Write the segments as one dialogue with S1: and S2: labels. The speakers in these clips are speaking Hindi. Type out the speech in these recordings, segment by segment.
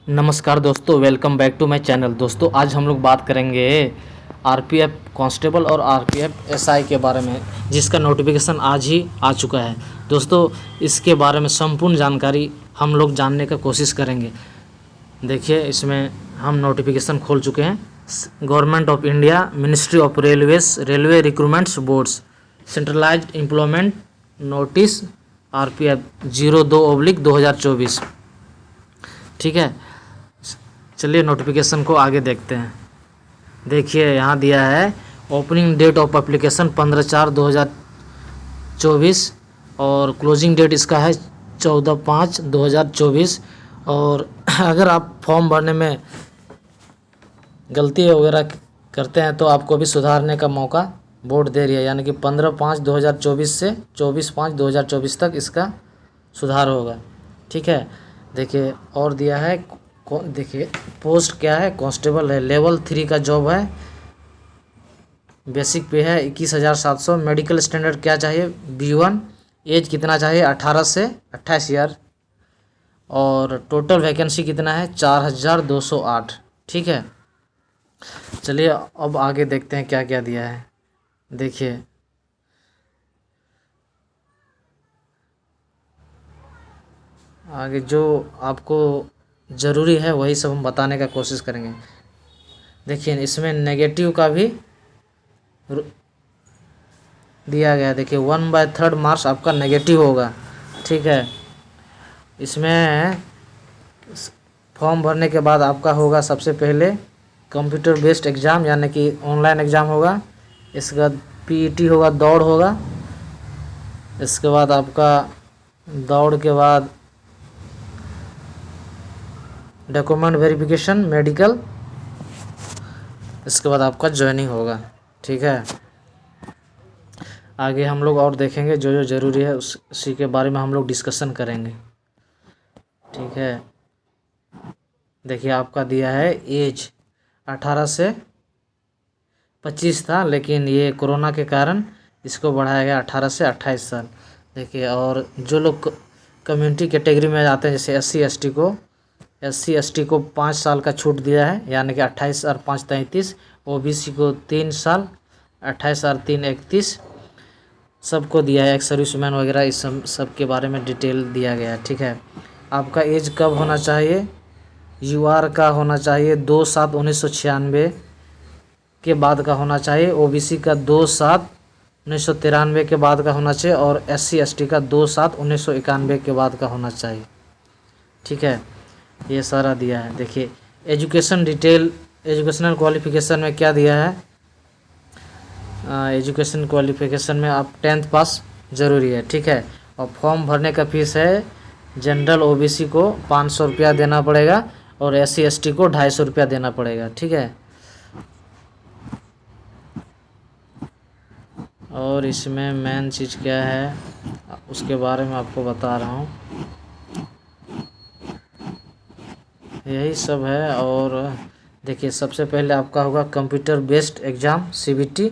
S1: नमस्कार दोस्तों, welcome back to my channel. दोस्तों आज हम लोग बात करेंगे आरपीएफ कांस्टेबल और आरपीएफ एसआई के बारे में, जिसका नोटिफिकेशन आज ही आ चुका है। दोस्तों इसके बारे में संपूर्ण जानकारी हम लोग जानने का कोशिश करेंगे। देखिए इसमें हम नोटिफिकेशन खोल चुके हैं। Government of India, ministry of railways, railway recruitments boards, centralised employment notice RPF 02/2024। ठीक है, चलिए नोटिफिकेशन को आगे देखते हैं। देखिए यहाँ दिया है ओपनिंग डेट ऑफ एप्लीकेशन 15/4/2024 और क्लोजिंग डेट इसका है 14/5/2024। और अगर आप फॉर्म भरने में गलती वगैरह करते हैं तो आपको भी सुधारने का मौका बोर्ड दे रही है, यानी कि 15/5/2024 से 24/5/2024 तक इसका सुधार होगा। ठीक है, देखिए और दिया है, देखिए पोस्ट क्या है, कांस्टेबल है, लेवल 3 का जॉब है, बेसिक पे है 21,700। मेडिकल स्टैंडर्ड क्या चाहिए, B1। एज कितना चाहिए, 18 से 28 ईयर। और टोटल वैकेंसी कितना है, 4,208। ठीक है, चलिए अब आगे देखते हैं क्या क्या दिया है। देखिए आगे जो आपको ज़रूरी है वही सब हम बताने का कोशिश करेंगे। देखिए इसमें नेगेटिव का भी दिया गया है। देखिए 1/3 मार्क्स आपका नेगेटिव होगा। ठीक है, इसमें फॉर्म भरने के बाद आपका होगा सबसे पहले कंप्यूटर बेस्ड एग्ज़ाम, यानी कि ऑनलाइन एग्ज़ाम होगा। इसके बाद पीईटी होगा, दौड़ होगा। इसके बाद आपका दौड़ के बाद डॉक्यूमेंट वेरिफिकेशन, मेडिकल। इसके बाद आपका ज्वाइनिंग होगा। ठीक है, आगे हम लोग और देखेंगे जो जो ज़रूरी है उसी के बारे में हम लोग डिस्कशन करेंगे। ठीक है, देखिए आपका दिया है एज 18 से 25 था, लेकिन ये कोरोना के कारण इसको बढ़ाया गया 18 से 28 साल। देखिए और जो लोग कम्युनिटी कैटेगरी में आते हैं, जैसे एससी एस टी को 5 साल का छूट दिया है, यानी कि 28 और 5 33। ओबीसी को 3 साल, 28 और 3 31 सबको दिया है। एक सर्विसमैन वगैरह इस सब के बारे में डिटेल दिया गया है। ठीक है, आपका एज कब होना चाहिए, यूआर का होना चाहिए 2/7/1996 के बाद का होना चाहिए। ओबीसी का 2/7/1993 के बाद का होना चाहिए। और एससी एसटी का 2/7/1991 के बाद का होना चाहिए। ठीक है, ये सारा दिया है। देखिए एजुकेशन डिटेल, एजुकेशनल क्वालिफिकेशन में क्या दिया है, एजुकेशन क्वालिफिकेशन में आप 10th पास ज़रूरी है। ठीक है, और फॉर्म भरने का फीस है, जनरल ओबीसी को 500 रुपया देना पड़ेगा और एससी एसटी को 250 रुपया देना पड़ेगा। ठीक है, और इसमें मेन चीज़ क्या है उसके बारे में आपको बता रहा हूँ, यही सब है। और देखिए सबसे पहले आपका होगा कंप्यूटर बेस्ड एग्ज़ाम CBT,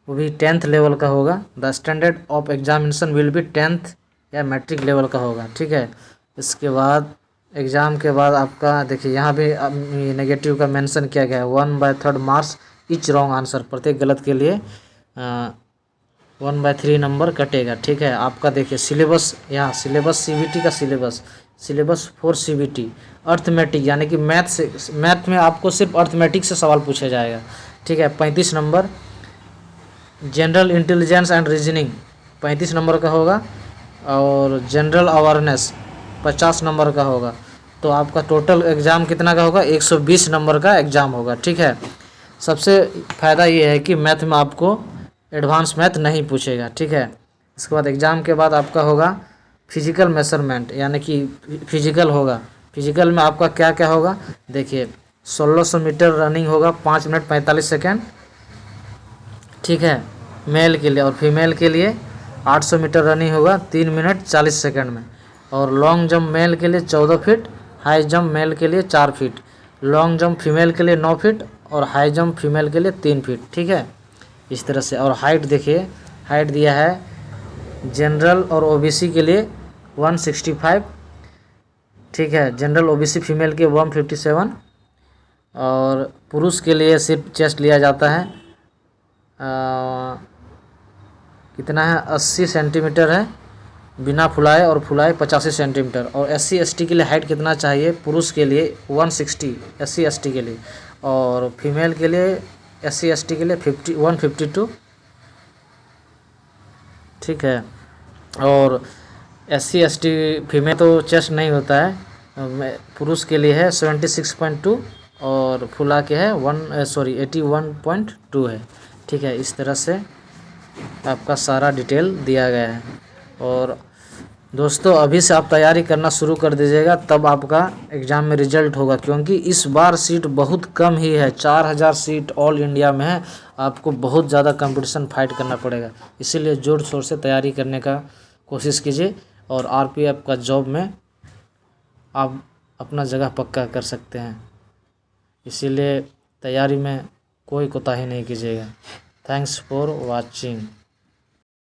S1: वो भी 10th लेवल का होगा। The standard of examination will be 10th या मैट्रिक लेवल का होगा। ठीक है, इसके बाद एग्ज़ाम के बाद आपका देखिए यहाँ भी नेगेटिव का मेंशन किया गया है। 1/3 मार्क्स ईच रॉन्ग आंसर, प्रत्येक गलत के लिए 1/3 नंबर कटेगा। ठीक है, आपका देखिए सिलेबस, यहाँ सिलेबस CBT का सिलेबस फॉर CBT अर्थमेटिक, यानी कि मैथ में आपको सिर्फ अर्थमेटिक से सवाल पूछा जाएगा। ठीक है, 35 number. General intelligence and reasoning 35 number का होगा। और जनरल अवेयरनेस 50 नंबर का होगा। तो आपका टोटल एग्ज़ाम कितना का होगा, 120 नंबर का एग्ज़ाम होगा। ठीक है, सबसे फ़ायदा ये है कि मैथ में आपको एडवांस मैथ नहीं पूछेगा। ठीक है, इसके बाद एग्ज़ाम के बाद आपका होगा फिजिकल मेजरमेंट, यानी कि फिजिकल होगा। फिजिकल में आपका क्या क्या होगा, देखिए 1600 मीटर रनिंग होगा 5 मिनट 45 सेकेंड। ठीक है, मेल के लिए। और फीमेल के लिए 800 मीटर रनिंग होगा 3 मिनट 40 सेकेंड में। और लॉन्ग जंप मेल के लिए 14 फीट, हाई जंप मेल के लिए 4 फीट, लॉन्ग जंप फीमेल के लिए 9 फीट और हाई जंप फीमेल के लिए 3 फीट। ठीक है, इस तरह से। और हाइट देखिए, हाइट दिया है जनरल और ओबीसी के लिए 165। ठीक है। जनरल ओबीसी फीमेल के 157 और पुरुष के लिए सिर्फ चेस्ट लिया जाता है कितना है 80 सेंटीमीटर है बिना फुलाए, और फुलाए 85 सेंटीमीटर। और SC ST के लिए हाइट कितना चाहिए? पुरुष के लिए 160 SC ST के लिए, और फीमेल के लिए SC ST के लिए 152, ठीक है। और SC ST फीमेल तो चेस्ट नहीं होता है, पुरुष के लिए है 76.2 और फुला के है 81.2 है, ठीक है। इस तरह से आपका सारा डिटेल दिया गया है। और दोस्तों अभी से आप तैयारी करना शुरू कर दीजिएगा, तब आपका एग्ज़ाम में रिजल्ट होगा, क्योंकि इस बार सीट बहुत कम ही है, 4000 सीट ऑल इंडिया में है। आपको बहुत ज़्यादा कंपटीशन फाइट करना पड़ेगा, इसीलिए ज़ोर शोर से तैयारी करने का कोशिश कीजिए, और RPF का जॉब में आप अपना जगह पक्का कर सकते हैं। इसीलिए तैयारी में कोई कोताही नहीं कीजिएगा। Thanks for watching.